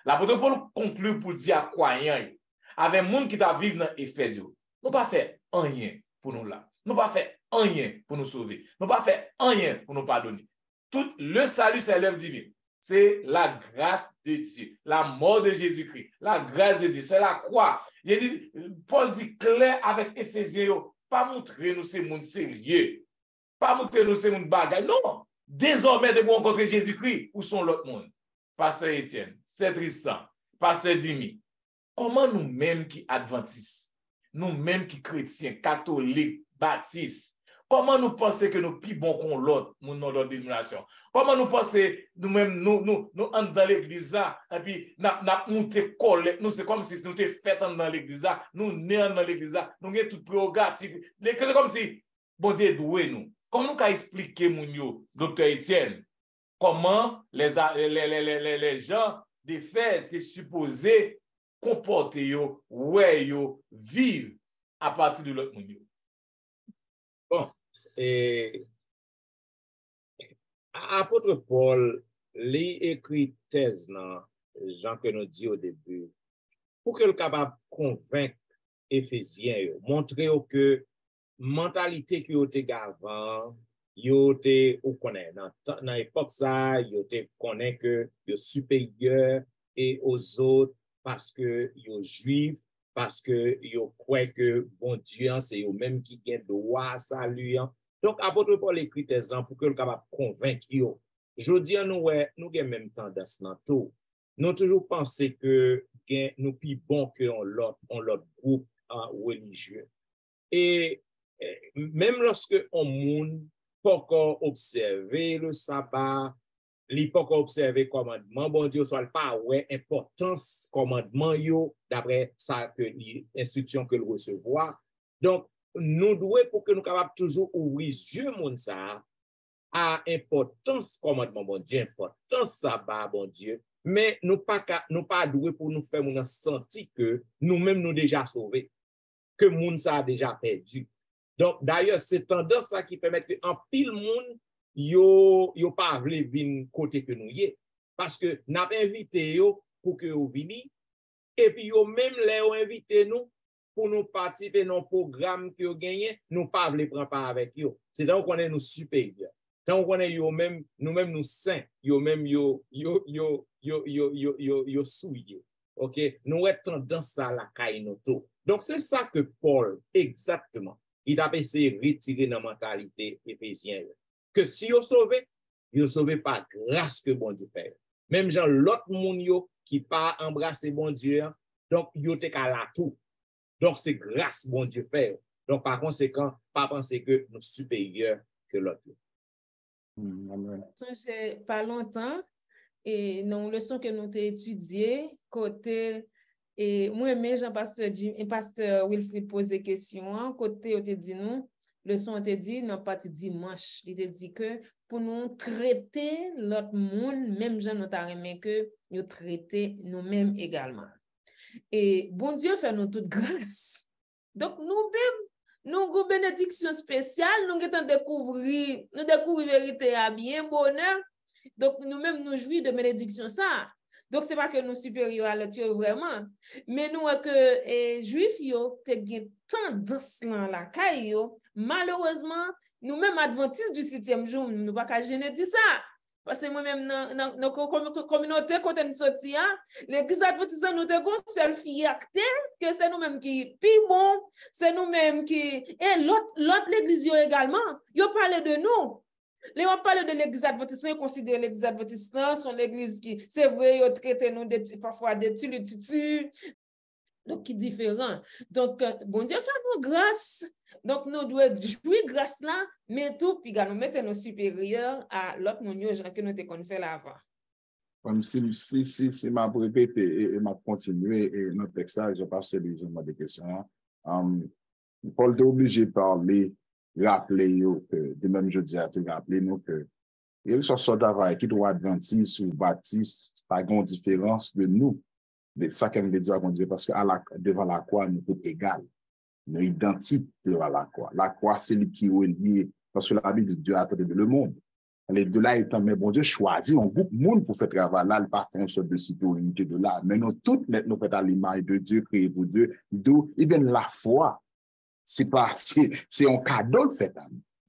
Speaker 4: l'apôtre Paul conclut pour dire à croyants, avec monde qui t'a vivre dans Éphésiens, nous pas fait rien pour nous là. Nous pas fait rien pour nous sauver. Nous pas fait rien pour nous pardonner. Tout le salut, c'est l'œuvre divine. C'est la grâce de Dieu, la mort de Jésus-Christ, la grâce de Dieu, c'est la croix. Paul dit clair avec Éphésiens, pas montrer nous ces monde sérieux, pas montrer nous ces monde bagaille. Non, désormais de rencontrer Jésus-Christ, où sont l'autre monde? Pasteur Étienne, c'est Tristan, Pasteur Dimi. Comment nous-mêmes qui adventistes, nous-mêmes qui chrétiens, catholiques, baptistes, comment nous pensons que nous plus bons qu'on l'autre, nous dans notre dénomination? Comment nous pensons nous-mêmes, nous entrons dans l'église et puis nous monté collecte, nous c'est comme si nous étions fait dans l'église, nous nés dans l'église, nous avons tout prérogatif. C'est comme si bon Dieu doué nous. Comment nous expliquer mon docteur Étienne, comment les gens d'Éphèse étaient supposés comporter vivre à partir de l'autre monde?
Speaker 2: Bon, apôtre Paul, lui écrit thèse dans Jean que nous dit au début, pour que le capable convaincre Éphésiens, montrer que mentalité qui était avant, yo te ou connaît dans l'époque ça, yo te connaît que yo supérieur et aux autres parce que yo juif, parce que yo croit que bon Dieu c'est eux même qui gagne droit salut. Donc apôtre Paul écrit des gens pour que le capable convaincre yo. Je dis nous gain même tendance dans tout. Nous toujours penser que nous plus bon que on l'autre groupe religieux. Et même lorsque on monde pas encore observer le sabbat, li pas encore observer commandement bon Dieu soit pas ouais importance commandement yo d'après ça que l'instruction que le recevoir. Donc nous devons pour que nous capable toujours ouvrir yeux moun ça à importance commandement bon Dieu, importance sabbat bon Dieu, mais nous pas doué pour nous faire moun sentir que nous-mêmes nous déjà sauvés, que moun ça a déjà perdu. Donc, d'ailleurs, c'est tendance ça qui permet que en pile monde, yo pas vle vin côté que nous y est. Parce que n'a invité yo pour que yo vini, et puis yo même les ont invité nous pour nous participer dans le programme que yo gagné, nous pas vle prendre part avec yo. C'est donc qu'on est nous supérieurs. Quand on est yo même, nous-mêmes nous saints, yo même yo souillé. OK? Nous avons tendance à la caïnoto. Donc, c'est ça que Paul, exactement, il a essayé de retirer dans la mentalité éphésienne. Que si vous sauvez par grâce que bon Dieu fait. Même gens, l'autre monde qui pas embrasser bon Dieu, donc yo te ka la tout. Donc c'est grâce bon Dieu fait. Donc par conséquent, pas penser que nous supérieurs que l'autre.
Speaker 3: Pas longtemps, et dans la leçon que nous avons étudiée, côté. Et moi, Jean-Pasteur Wilfrid pose des questions. Côté, on te dit nous, leçon on te dit, non pas dimanche. Il te dit que pour nous traiter l'autre monde, même gens nous t'arrêter que nous traiter nous-mêmes également. Et bon Dieu fait nous toute grâce. Donc nous-mêmes, nous avons une bénédiction spéciale, nous avons découvert la vérité à bien bonheur. Donc, nous-mêmes, nous jouissons de bénédiction ça. Donc, ce n'est pas que nous sommes supérieurs à l'autre vraiment, mais nous, que juifs, nous avons tendance dans la caille. Malheureusement, nous-mêmes, adventistes du 7e jour, nous ne pouvons pas gêner ça. Parce que moi-même, dans notre communauté, quand nous sommes sortis, l'église adventiste, nous avons une seule fierté que c'est nous-mêmes qui sommes bon, c'est nous-mêmes qui. Et l'autre l'église également, ils parlent de nous. Les on parle de l'église adventiste, on considère l'église adventiste, son l'église qui, c'est vrai, ils traitent nous parfois des petits, donc qui différent. Donc, bon Dieu fait nous grâce. Donc, nous devons jouir grâce là, mais tout, puis nous mettre nos supérieurs à l'autre monde que nous avons fait là avant.
Speaker 5: Comme si m'a répété et m'a continué, et notre texte, je passe sur des questions. Paul est obligé de parler, rappeler, de même je dis à te rappeler, nous, que il y a sorte d'avail qui doit adventiste ou baptiste, pas grande différence de nous. Mais ça qu'on veut dire, parce que devant la croix, nous sommes égaux. Nous identiques devant la croix. La croix, c'est lui qui est lié, parce que la Bible de Dieu a fait le monde. Les deux là étant, mais bon Dieu choisit un groupe de monde pour faire travail là, le parfum sur de citoyenneté de là. Mais nous toutes, nous faisons à l'image de Dieu, créé pour Dieu, d'où il vient la foi. C'est un cadeau de fait.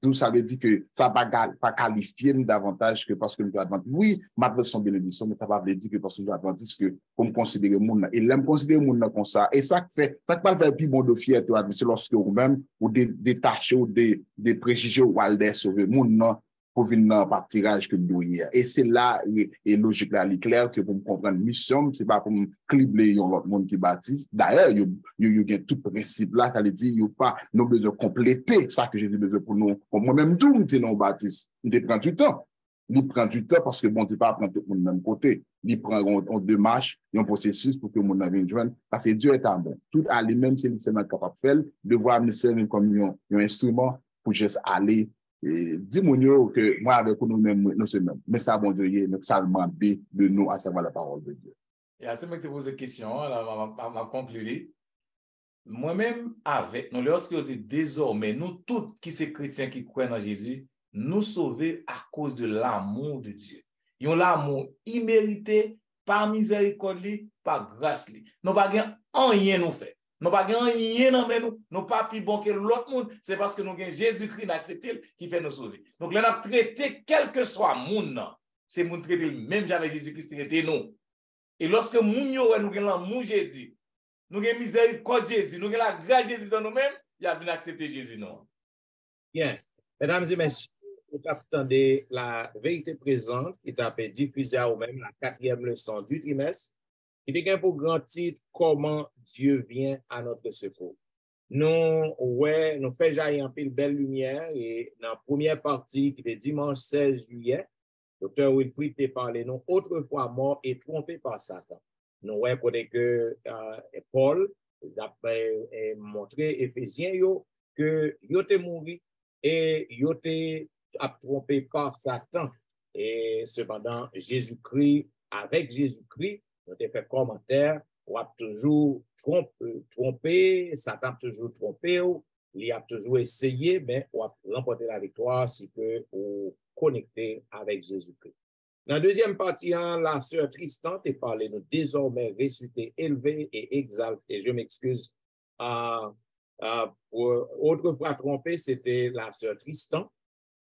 Speaker 5: Donc, ça veut dire que ça ne va pas qualifier davantage que parce que nous sommes adventistes. Oui, malgré son bénédiction, mais ça ne va pas dire que parce que nous sommes adventistes que comme considérer le monde. Et l'aime considérer le monde comme ça. Et ça fait pas le plus bon de fierté, c'est lorsque vous-même, ou détaché, ou des préjugés, ou aller sauver le monde, pour venir dans le tirage que nous hier. Et c'est là, et logique là, il est clair que pour me comprendre mission, c'est pas pour me cribler l'autre monde qui baptise. D'ailleurs, il y a tout principe là, ça veut dire, il n'y a pas, nous besoin de compléter ça que j'ai besoin pour nous. Moi-même, tout, nous sommes baptiste. Il prend du temps. Il prend du temps parce que bon, tu ne peux pas prendre tout le monde du même côté. Il prend en deux marches, un processus pour que le monde vienne joindre. Parce que Dieu est un bon. Tout à lui-même, c'est seulement capable de faire, devoir me servir comme un instrument pour juste aller. Dis-moi que moi, avec nous-mêmes, nous sommes mêmes. Mais ça, bon Dieu, nous savons de nous à savoir la parole de Dieu.
Speaker 4: Et à ce moment que tu poses des questions, là, m'a conclu. Moi-même, avec nous, lorsque dit désormais, nous tous qui sommes chrétiens qui croient en Jésus, nous sauvés à cause de l'amour de Dieu. Ils ont l'amour immérité, par miséricorde, par grâce. Nous n'avons pas rien nous fait. Nous n'avons pas rien dans nous, nous pas plus bon que l'autre monde, c'est parce que nous avons Jésus-Christ accepté qui fait nous sauver. Donc, là, nous avons traité, quel que soit le monde, c'est nous traiter même jamais Jésus-Christ traité nous. Et lorsque nous avons l'amour Jésus, nous avons miséricorde Jésus, nous avons la grâce Jésus dans nous-mêmes, il a bien accepté Jésus, non?
Speaker 2: Bien. Mesdames et messieurs, vous attendez la vérité présente qui t'a fait diffuser à vous-même la 4e leçon du trimestre. Il est pour grand titre comment Dieu vient à notre secours. Nous faisons jaillir un peu de belle lumière et dans la première partie qui est dimanche 16 juillet, Dr. Wilfrid t'a parlé non autrefois mort et trompé par Satan. Nous voyons que Paul a montré Éphésiens que il était mort et il était trompé par Satan. Et cependant, Jésus-Christ, avec Jésus-Christ, nous avons fait commentaire, on a toujours trompé, Satan a toujours trompé, il a toujours essayé, mais on a remporté la victoire si que on connecté avec Jésus-Christ. Dans la deuxième partie, la sœur Tristan t'a parlé de désormais ressuscité, élevé et exalté. Je m'excuse. Autrefois trompé, c'était la sœur Tristan.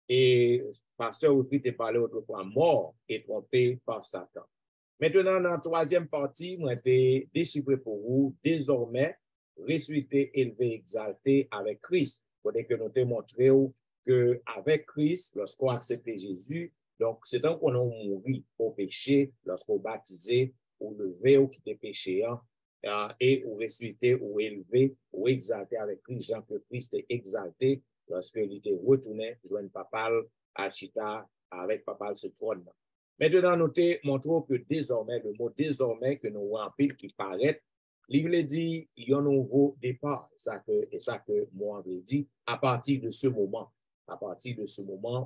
Speaker 2: Et pasteur Wilfrid t'a parlé autrefois mort et trompé par Satan. Maintenant, dans la troisième partie, moi, j'ai déchiffré pour vous, désormais, ressuscité, élevé, exalté avec Christ. Pour que nous te montré qu'avec Christ, lorsqu'on a accepté Jésus, donc c'est donc qu'on a mouru au péché, lorsqu'on baptisé, ou levé, ou quitté péché, et ou ressuscité, ou élevé, ou exalté avec Christ, Jean que Christ est exalté, lorsqu'il était retourné, joindre Papal, à Chita, avec Papal ce trône. Maintenant, nous te montrons que désormais, le mot désormais que nous avons en pile qui paraît, il veut dire il y a un nouveau départ. Et ça que moi avait dit, à partir de ce moment,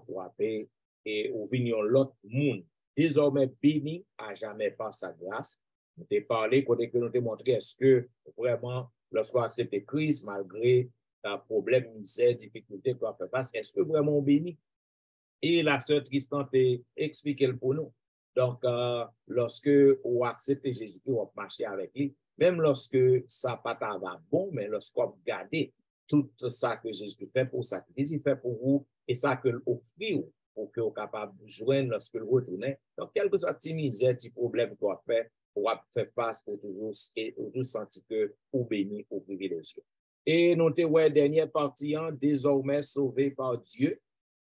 Speaker 2: où après, et où vient l'autre monde, désormais béni à jamais par sa grâce. Nous t'ai parlé, côté que nous t'ai montré, est-ce que vraiment, lorsqu'on accepte Christ, malgré problèmes, misère, difficultés qu'on fait face, est-ce que vraiment on bénit? Et la sœur Tristan t'a expliqué pour nous. Donc, lorsque on accepte Jésus-Christ, on marche avec lui, même lorsque ça pas va bon, mais lorsqu'on regarde tout ça que Jésus fait pour sacrifice, il fait pour vous, et ça que l'offrir pour que vous soyez capable de joindre lorsque vous retournez. Donc, quel que soit petit misère, petit problème qu'on fait, on va faire face pour toujours sentir que vous béni, vous privilégié. Et notez, ouais, dernière partie, désormais sauvé par Dieu.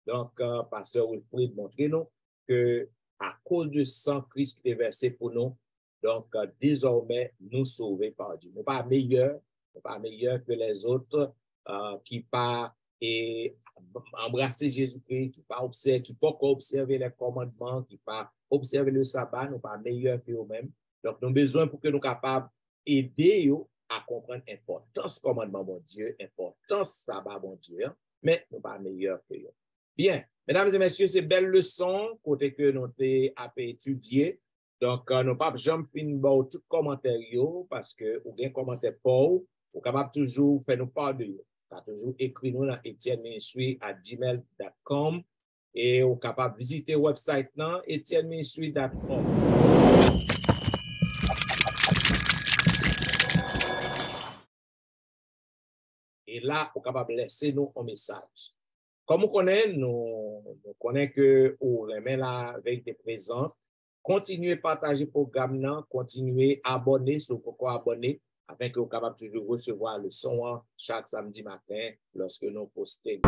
Speaker 2: Donc, pasteur Wilfrid montrer nous que à cause du sang Christ qui est versé pour nous, donc désormais nous sauvés par Dieu. Nous pas meilleurs que les autres qui pas embrasser Jésus-Christ, qui pas observer les commandements, qui pas observer le sabbat, nous pas meilleurs que eux-mêmes. Donc, nous avons besoin pour que nous soyons capables d'aider à comprendre l'importance du commandement de Dieu, l'importance du sabbat de Dieu, mais nous pas meilleurs que eux. Bien, mesdames et messieurs, c'est belle leçon côté que nous avons étudié. Donc, nous pas jamais fini tout commentaire parce que ou bien commentaire pour ou capable toujours faire nous part de vous. Toujours écrit nous dans etienneministry@gmail.com et ou capable visiter le website là etienneministry.com. Et là, vous capable laisser nous un message. Comme on connaît, nous connaissons que vous remet la vérité présente. Continuez à partager le programme, continuez à abonner sur pourquoi abonner afin que vous soyez capable de toujours recevoir le son chaque samedi matin lorsque nous postons.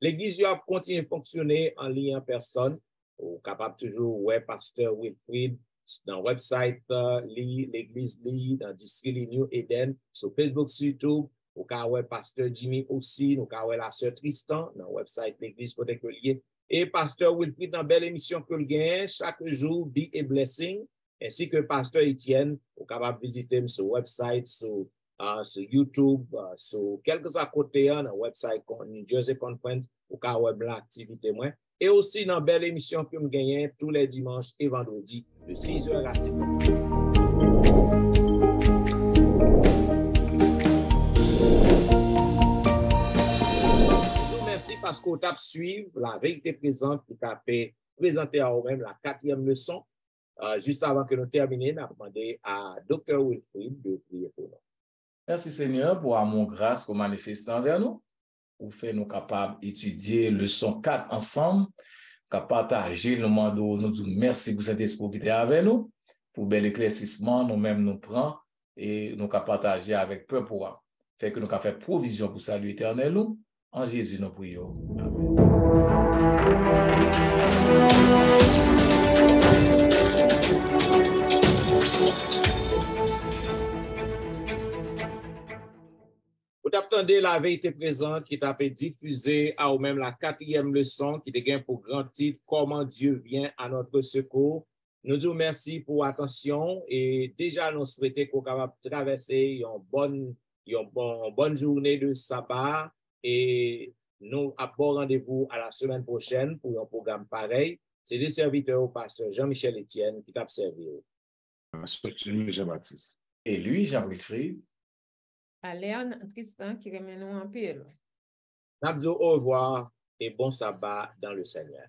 Speaker 2: L'église a continué à fonctionner en lien en personne. Vous êtes capable toujours, ouais, pasteur Wilfrid, dans le website, l'église dans le district New Eden, sur Facebook, sur YouTube. Vous avez pasteur Jimmy aussi, vous avez la sœur Tristan dans le website l'église côté que lié. Et pasteur Wilfrid dans belle émission que le gagne chaque jour, Be a Blessing, ainsi que pasteur Etienne, vous êtes capable de visiter sur le website, sur YouTube, sur quelques à côté dans le website New Jersey Conference, vous avez l'activité moins. Et aussi dans belle émission que nous gagnons tous les dimanches et vendredis de 6h à 7h. Merci parce qu'on t'a suivi la vérité présente qui t'a présenté à vous-même la 4e leçon. Juste avant que nous terminions, on a demandé à Dr. Wilfrid de prier pour nous.
Speaker 4: Merci Seigneur pour amour grâce qu'on manifeste envers nous. Pour faire nous capables d'étudier leçon 4 ensemble, qu'à partager nous demandons, nous disons merci pour cet esprit qui est avec nous, pour bel éclaircissement, nous-mêmes nous prenons et nous qu'à partager avec peu pour fait que nous qu'à faire provision pour salut éternel nous. En Jésus nous prions. Amen.
Speaker 2: Vous attendez la vérité présente qui t'a fait diffuser à ou même la 4e leçon qui te pour grand titre comment Dieu vient à notre secours. Nous disons merci pour l'attention et déjà nous souhaitons qu'on soit capable de traverser une bonne journée de sabbat et nous avons rendez-vous à la semaine prochaine pour un programme pareil. C'est le serviteur au pasteur Jean-Michel Etienne qui t'a servi.
Speaker 5: Pasteur Jean-Baptiste.
Speaker 4: Et lui, Jean-Wilfrid.
Speaker 3: Aléon Tristan qui remet nous en pile.
Speaker 2: Nous disons au revoir et bon sabbat dans le Seigneur.